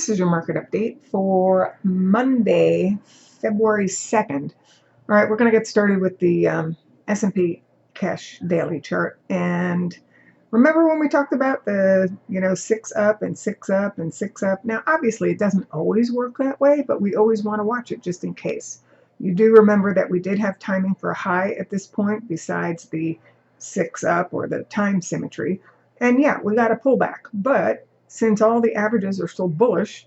This is your market update for Monday, February 2nd. All right, we're going to get started with the S&P cash daily chart. And remember when we talked about the, 6 up and 6 up and 6 up? Now, obviously, it doesn't always work that way, but we always want to watch it just in case. You do remember that we did have timing for a high at this point besides the 6 up or the time symmetry. And yeah, we got a pullback, but since all the averages are still bullish,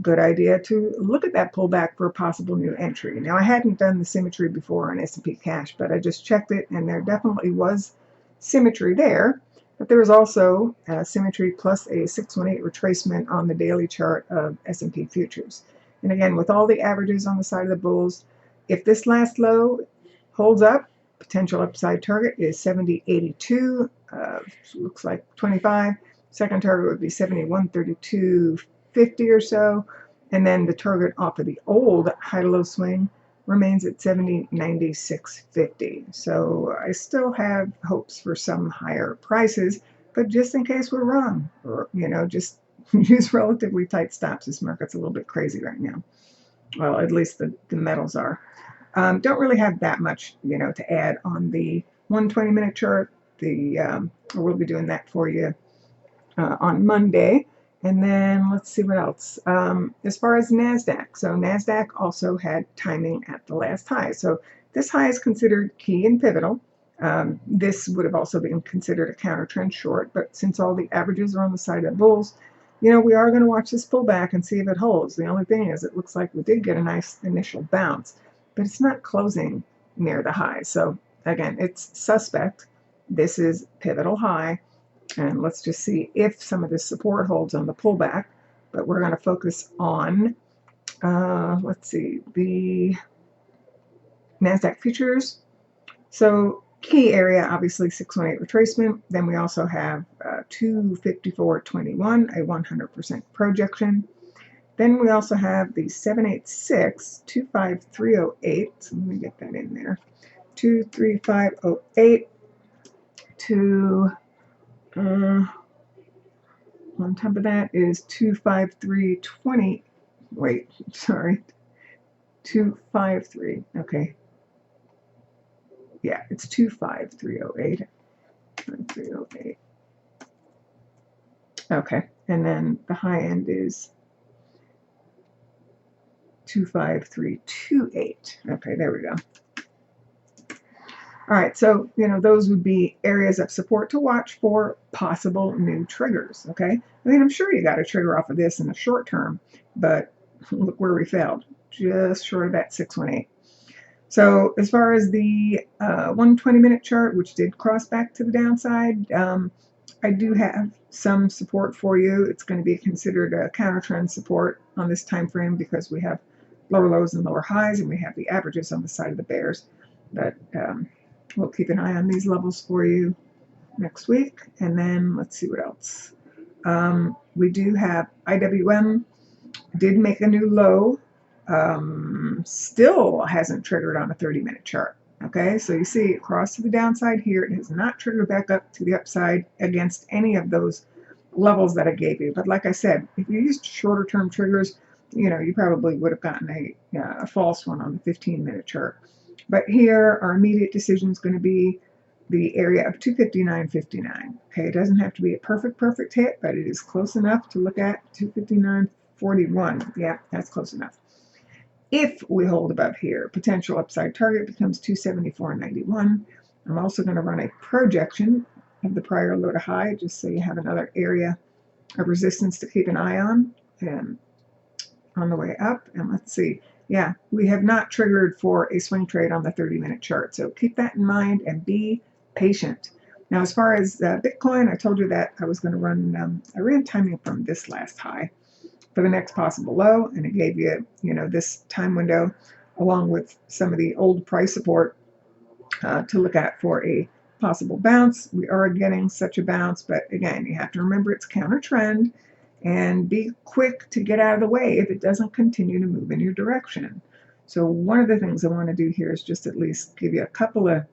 good idea to look at that pullback for a possible new entry. Now, I hadn't done the symmetry before on S&P cash, but I just checked it, and there definitely was symmetry there. But there was also symmetry plus a 618 retracement on the daily chart of S&P futures. And again, with all the averages on the side of the bulls, if this last low holds up, potential upside target is 70.82, looks like 25. Second target would be 71.32.50 or so, and then the target off of the old high-to-low swing remains at 70.96.50. So I still have hopes for some higher prices, but just in case we're wrong, or just use relatively tight stops. This market's a little bit crazy right now. Well, at least the metals are. Don't really have that much, to add on the 120-minute chart. We'll be doing that for you on Monday. And then let's see what else. As far as NASDAQ, so NASDAQ also had timing at the last high. So this high is considered key and pivotal. This would have also been considered a counter trend short, but since all the averages are on the side of the bulls, we are going to watch this pullback and see if it holds. The only thing is it looks like we did get a nice initial bounce, but it's not closing near the high. So again, it's suspect. This is pivotal high. And let's just see if some of this support holds on the pullback. But we're going to focus on, let's see, the NASDAQ futures. So key area, obviously 618 retracement. Then we also have 254.21, a 100% projection. Then we also have the 786, 25308. So let me get that in there. 23508 to... on top of that is 25320. Wait, sorry. 253. Okay. Yeah, it's 25308. 308. Okay, and then the high end is 25328. Okay, there we go. All right, so, those would be areas of support to watch for possible new triggers, okay? I mean, I'm sure you got a trigger off of this in the short term, but look where we failed, just short of that 618. So as far as the 120-minute chart, which did cross back to the downside, I do have some support for you. It's going to be considered a counter trend support on this time frame because we have lower lows and lower highs, and we have the averages on the side of the bears. But we'll keep an eye on these levels for you next week. And then let's see what else. We do have IWM did make a new low. Still hasn't triggered on a 30-minute chart. Okay, so you see it crossed to the downside here. It has not triggered back up to the upside against any of those levels that I gave you. But like I said, if you used shorter term triggers, you probably would have gotten a false one on the 15-minute chart. But here, our immediate decision is going to be the area of 259.59. Okay, it doesn't have to be a perfect hit, but it is close enough to look at. 259.41. Yeah, that's close enough. If we hold above here, potential upside target becomes 274.91. I'm also going to run a projection of the prior low to high, just so you have another area of resistance to keep an eye on. And on the way up, and let's see. Yeah, we have not triggered for a swing trade on the 30-minute chart. So keep that in mind and be patient. Now, as far as Bitcoin, I told you that I was going to run, I ran timing from this last high for the next possible low, and it gave you, this time window along with some of the old price support to look at for a possible bounce. We are getting such a bounce, but again, you have to remember it's counter trend. And be quick to get out of the way if it doesn't continue to move in your direction. So one of the things I want to do here is just at least give you a couple of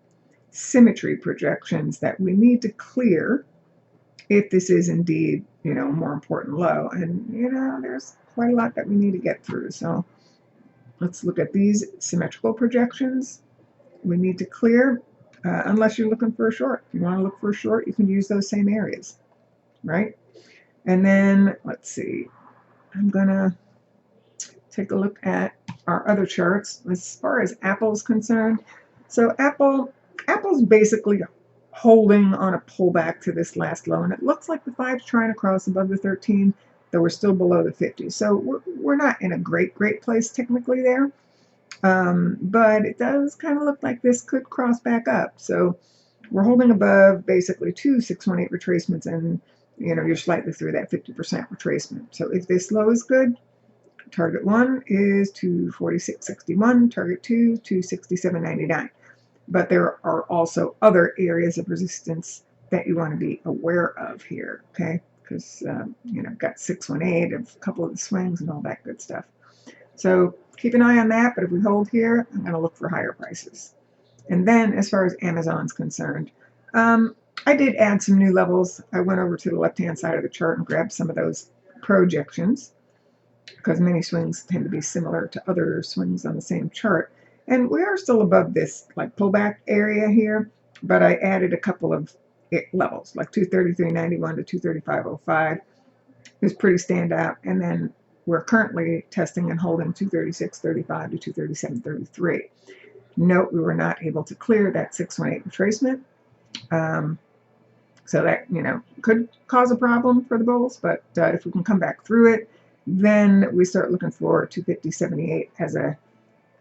symmetry projections that we need to clear if this is indeed, a more important low. And, there's quite a lot that we need to get through. So let's look at these symmetrical projections. We need to clear, unless you're looking for a short. If you want to look for a short, you can use those same areas, right? And then, let's see, I'm going to take a look at our other charts as far as Apple's concerned. So Apple's basically holding on a pullback to this last low, and it looks like the 5's trying to cross above the 13, though we're still below the 50. So we're not in a great place technically there, but it does kind of look like this could cross back up. So we're holding above basically 2 618 retracements, and you're slightly through that 50% retracement. So if this low is good, target 1 is 246.61, target 2, 267.99. But there are also other areas of resistance that you want to be aware of here, okay? Because, got 618, a couple of the swings and all that good stuff. So keep an eye on that, but if we hold here, I'm going to look for higher prices. And then as far as Amazon's concerned, I did add some new levels. I went over to the left-hand side of the chart and grabbed some of those projections, because many swings tend to be similar to other swings on the same chart. And we are still above this like pullback area here, but I added a couple of levels, like 233.91 to 235.05 is pretty standout. And then we're currently testing and holding 236.35 to 237.33. Note we were not able to clear that 618 retracement. So that, could cause a problem for the bulls, but if we can come back through it, then we start looking for 250.78 as a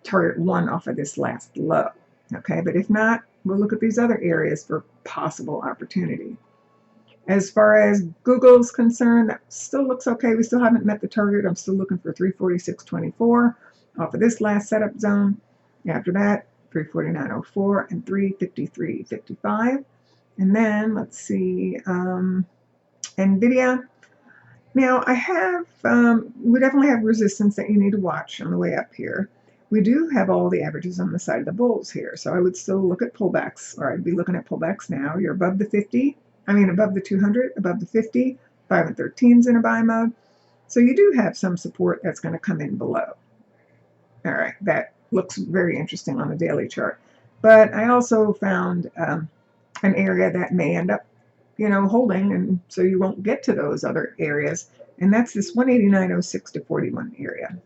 target 1 off of this last low. Okay, but if not, we'll look at these other areas for possible opportunity. As far as Google's concerned, that still looks okay. We still haven't met the target. I'm still looking for 346.24 off of this last setup zone. After that, 349.04 and 353.55. And then let's see, Nvidia. Now I have, we definitely have resistance that you need to watch on the way up here. We do have all the averages on the side of the bulls here, so I would still look at pullbacks, or I'd be looking at pullbacks now. You're above the 50, above the 200, above the 50, 5 and 13's in a buy mode. So you do have some support that's going to come in below. All right, that looks very interesting on the daily chart. But I also found an area that may end up holding, and so you won't get to those other areas, and that's this 189.06 to 41 area.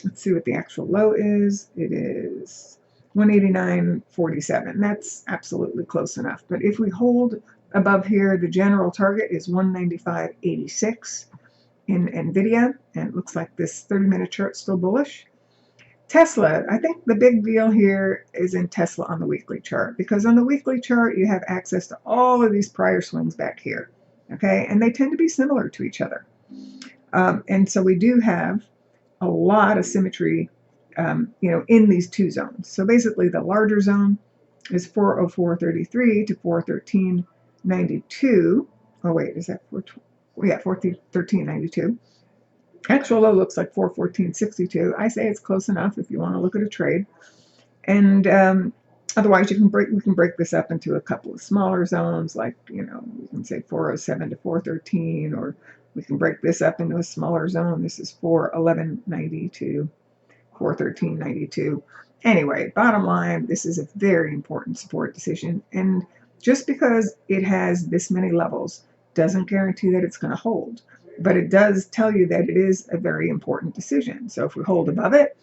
Let's see what the actual low is. It is 189.47. That's absolutely close enough. But if we hold above here, the general target is 195.86 in Nvidia, and it looks like this 30-minute chart still bullish. Tesla, I think the big deal here is in Tesla on the weekly chart, because on the weekly chart you have access to all of these prior swings back here, okay, and they tend to be similar to each other, and so we do have a lot of symmetry, in these two zones. So basically, the larger zone is 404.33 to 413.92. Oh wait, is that 413.92? Actual low looks like 414.62. I say it's close enough if you want to look at a trade. And otherwise, we can break this up into a couple of smaller zones, like we can say 407 to 413, or we can break this up into a smaller zone. This is 411.90 to 413.92. Anyway, bottom line, this is a very important support decision, and just because it has this many levels doesn't guarantee that it's going to hold. But it does tell you that it is a very important decision. So if we hold above it,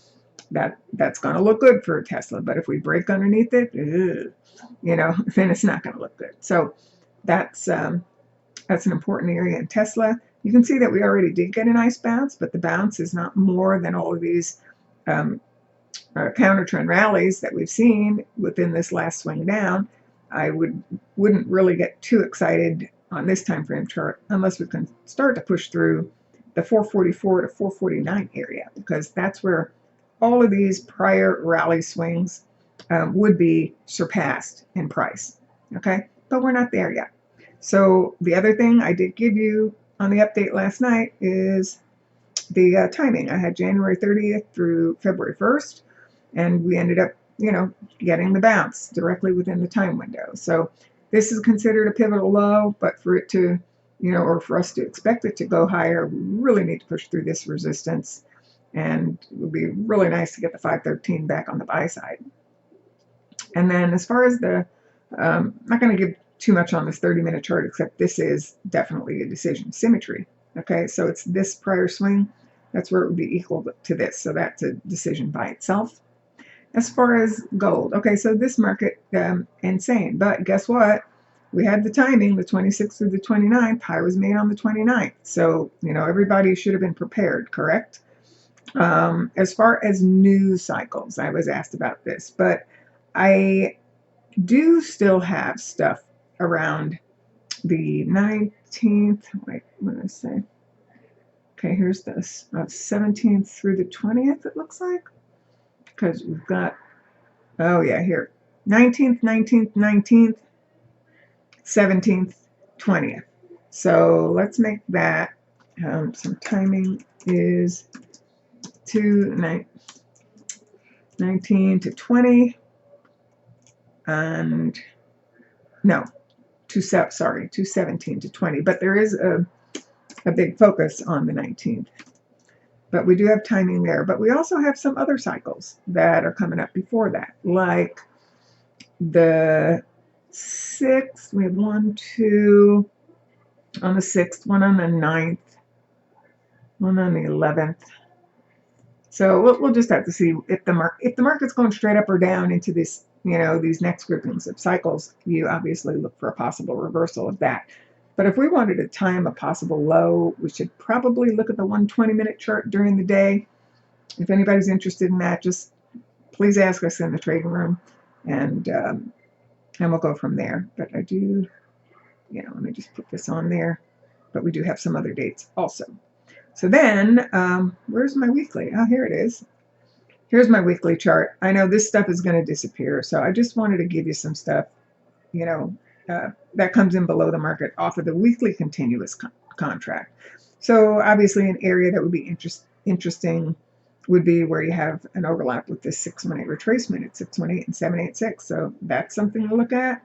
that's going to look good for Tesla. But if we break underneath it, then it's not going to look good. So that's an important area in Tesla. You can see that we already did get a nice bounce, but the bounce is not more than all of these counter trend rallies that we've seen within this last swing down. I wouldn't really get too excited on this time frame chart unless we can start to push through the 444 to 449 area, because that's where all of these prior rally swings would be surpassed in price. Okay, but we're not there yet. So the other thing I did give you on the update last night is the timing. I had January 30th through February 1st, and we ended up getting the bounce directly within the time window. So this is considered a pivotal low, but for it to or for us to expect it to go higher, we really need to push through this resistance. And it would be really nice to get the 513 back on the buy side. And then as far as I'm not going to give too much on this 30-minute chart, except this is definitely a decision symmetry. Okay, so it's this prior swing. That's where it would be equal to this. So that's a decision by itself. As far as gold, okay, so this market, insane. But guess what? We had the timing, the 26th through the 29th. High was made on the 29th. So, everybody should have been prepared, correct? As far as news cycles, I was asked about this, but I do still have stuff around the 19th. Wait, what did I say? Okay, here's this 17th through the 20th, it looks like. Because we've got, oh yeah, here. 19th, 19th, 19th, 17th, 20th. So let's make that, some timing is 19 to 20. And no, 217 to 20. But there is a big focus on the 19th. But we do have timing there. But we also have some other cycles that are coming up before that, like the 6th. We have 1, 2 on the 6th, 1 on the 9th, 1 on the 11th. So we'll just have to see if the market's going straight up or down into this, these next groupings of cycles. You obviously look for a possible reversal of that. But if we wanted to time a possible low, we should probably look at the 120-minute chart during the day. If anybody's interested in that, just please ask us in the trading room, and we'll go from there. But I do, let me just put this on there. But we do have some other dates also. So then, where's my weekly? Oh, here it is. Here's my weekly chart. I know this stuff is going to disappear, so I just wanted to give you some stuff, that comes in below the market off of the weekly continuous contract. So obviously an area that would be interesting would be where you have an overlap with this 618 retracement at 618 and 786. So that's something to look at.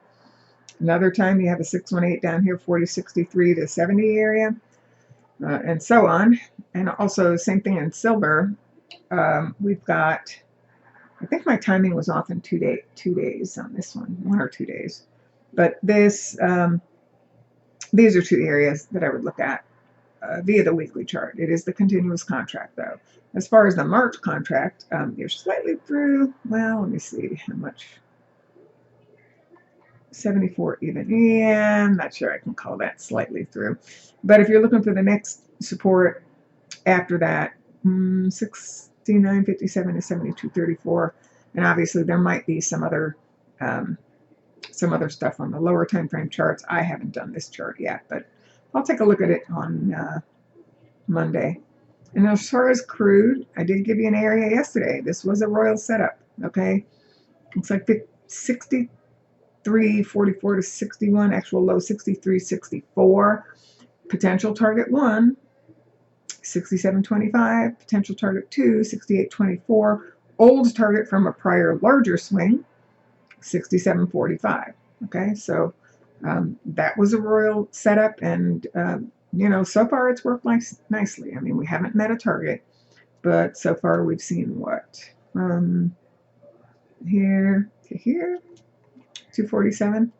Another time you have a 618 down here, 4063 to 70 area, and so on. And also same thing in silver. We've got, I think my timing was off in 2 days on this one, 1 or 2 days. But this, these are 2 areas that I would look at via the weekly chart. It is the continuous contract, though. As far as the March contract, you're slightly through, well, let me see how much. 74 even. Yeah, I'm not sure I can call that slightly through. But if you're looking for the next support after that, 69.57 to 72.34, and obviously there might be some other stuff on the lower time frame charts. I haven't done this chart yet, but I'll take a look at it on Monday. And as far as crude, I did give you an area yesterday. This was a royal setup, okay? Looks like 63.44 to 61, actual low 63.64. Potential target 1, 67.25. Potential target 2, 68.24. Old target from a prior larger swing, 67.45. Okay, so that was a royal setup, and so far it's worked nicely. I mean, we haven't met a target, but so far we've seen what, from here to here, 247.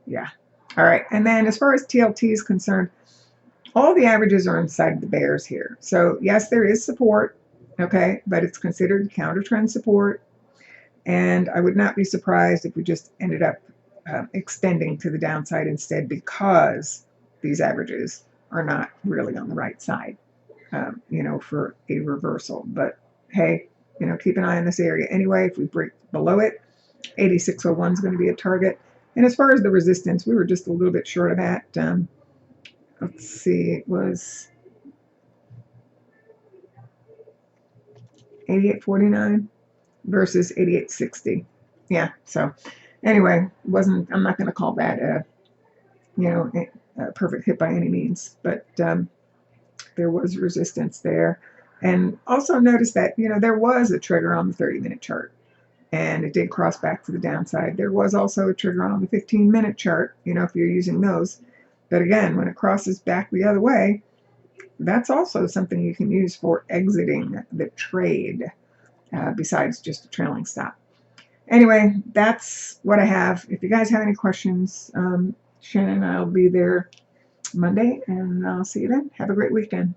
Yeah. All right. And then as far as TLT is concerned, all the averages are inside the bears here. So yes, there is support, okay, but it's considered counter trend support. And I would not be surprised if we just ended up extending to the downside instead, because these averages are not really on the right side, for a reversal. But hey, keep an eye on this area anyway. If we break below it, 8601 is going to be a target. And as far as the resistance, we were just a little bit short of that. Let's see, it was 88.49 versus 88.60. Yeah, so anyway, I'm not going to call that a perfect hit by any means, but there was resistance there. And also notice that, there was a trigger on the 30-minute chart, and it did cross back to the downside. There was also a trigger on the 15-minute chart, if you're using those. But again, when it crosses back the other way, that's also something you can use for exiting the trade, besides just a trailing stop. Anyway, that's what I have. If you guys have any questions, Shannon and I will be there Monday, and I'll see you then. Have a great weekend.